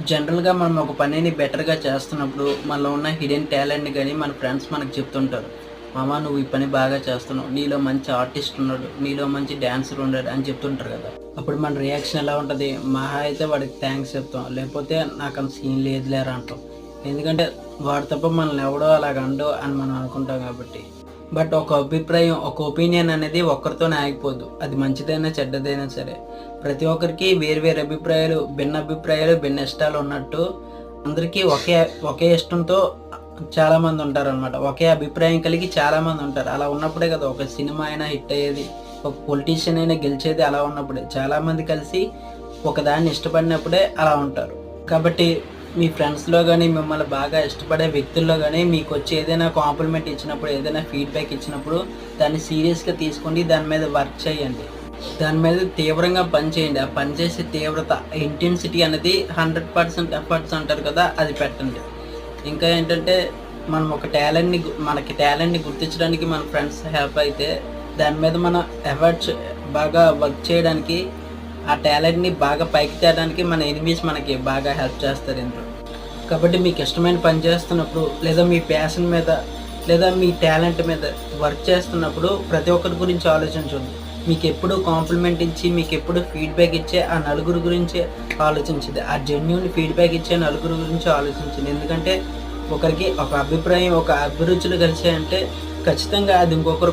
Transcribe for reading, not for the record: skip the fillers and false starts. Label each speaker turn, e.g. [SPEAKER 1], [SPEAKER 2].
[SPEAKER 1] జనరల్‌గా మనం ఒక పనిని బెటర్‌గా చేస్తున్నప్పుడు, మనలో ఉన్న హిడెన్ టాలెంట్‌ని గాని మన ఫ్రెండ్స్ మనకు చెప్తుంటారు. మామ నువ్వు ఈ పని బాగా చేస్తున్నావు. నీలో మంచి ఆర్టిస్ట్ ఉన్నాడు. నీలో మంచి డాన్సర్ ఉన్నాడు అని చెప్తుంటారు కదా! అప్పుడు మన రియాక్షన్ ఎలా ఉంటది? మహా అయితే వాడికి థాంక్స్ చెప్తాం. లేకపోతే నాకంత సీన్ లేదులేరా అంటాం. ఎందుకంటే వాడు తప్ప మనల్ని ఎవడో అలాగ అనడు అని మనం అనుకుంటాం కాబట్టి. బట్ ఒక అభిప్రాయం, ఒక ఒపీనియన్ అనేది ఒక్కరితోనే ఆగిపోద్దు. అది మంచిదైనా, చెడ్డదైనా సరే. ప్రతి ఒక్కరికి వేరు వేరు అభిప్రాయాలు, అభిప్రాయాలు, భిన్న ఇష్టాలు ఉన్నట్టు అందరికీ ఒకే ఒకే ఇష్టంతో చాలామంది ఉంటారనమాట. ఒకే అభిప్రాయం కలిగి చాలామంది ఉంటారు. అలా ఉన్నప్పుడే కదా ఒక సినిమా అయినా హిట్ అయ్యేది. ఒక పొలిటీషియన్ అయినా గెలిచేది అలా ఉన్నప్పుడే. చాలామంది కలిసి ఒకదాన్ని ఇష్టపడినప్పుడే అలా ఉంటారు. కాబట్టి మీ ఫ్రెండ్స్‌లో గాని, మిమ్మల్ని బాగా ఇష్టపడే వ్యక్తుల్లో గాని మీకొచ్చి ఏదైనా కాంప్లిమెంట్ ఇచ్చినప్పుడు, ఏదైనా ఫీడ్‌బ్యాక్ ఇచ్చినప్పుడు దాన్ని సీరియస్‌గా తీసుకోండి. దాని మీద వర్క్ చేయండి. దాని మీద తీవ్రంగా పని చేయండి. ఆ పని చేసే తీవ్రత, ఇంటెన్సిటీ అనేది 100% ఎఫర్ట్స్ అంటారు కదా! అది పెట్టండి. ఇంకా ఏంటంటే మనం ఒక మనకి టాలెంట్‌ని గుర్తించడానికి మన ఫ్రెండ్స్ హెల్ప్ అయితే, దాని మీద మనం ఎఫర్ట్స్ బాగా వర్క్ చేయడానికి, ఆ టాలెంట్‌ని బాగా పైకి తేడానికి మన ఎనిమీస్ మనకి బాగా హెల్ప్ చేస్తారు ఇందులో. కాబట్టి మీకు ఇష్టమైన పని చేస్తున్నప్పుడు, లేదా మీ ప్యాషన్ మీద, లేదా మీ టాలెంట్ మీద వర్క్ చేస్తున్నప్పుడు ప్రతి ఒక్కరి గురించి ఆలోచించొద్దు. మీకెప్పుడు కాంప్లిమెంట్ ఇచ్చి, మీకెప్పుడు ఫీడ్‌బ్యాక్ ఇచ్చే ఆ నలుగురు గురించే ఆలోచించండి. ఆ జెన్యూన్ ఫీడ్‌బ్యాక్ ఇచ్చే నలుగురు గురించి ఆలోచించండి. ఎందుకంటే ఒకరికి ఒక అభిప్రాయం, ఒక అభిరుచులు కలిసాయంటే ఖచ్చితంగా అది ఇంకొకరు